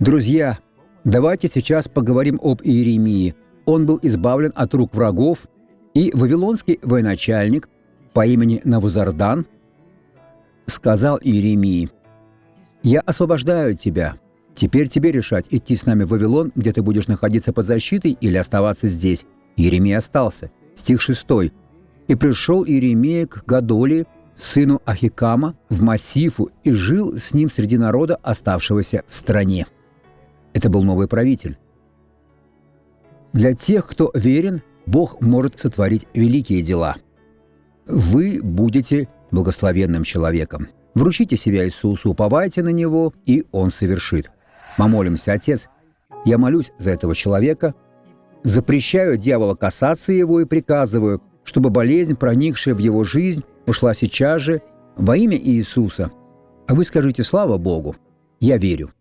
Друзья, давайте сейчас поговорим об Иеремии. Он был избавлен от рук врагов, и вавилонский военачальник по имени Навузардан сказал Иеремии: «Я освобождаю тебя. Теперь тебе решать, идти с нами в Вавилон, где ты будешь находиться под защитой, или оставаться здесь». Иеремия остался. Стих 6. «И пришел Иеремия к Гадолии, сыну Ахикама, в Массифу, и жил с ним среди народа, оставшегося в стране». Это был новый правитель. Для тех, кто верен, Бог может сотворить великие дела. Вы будете благословенным человеком. Вручите себя Иисусу, уповайте на Него, и Он совершит. Помолимся. Отец, я молюсь за этого человека, запрещаю дьявола касаться его и приказываю, чтобы болезнь, проникшая в его жизнь, ушла сейчас же во имя Иисуса. А вы скажите: слава Богу, я верю.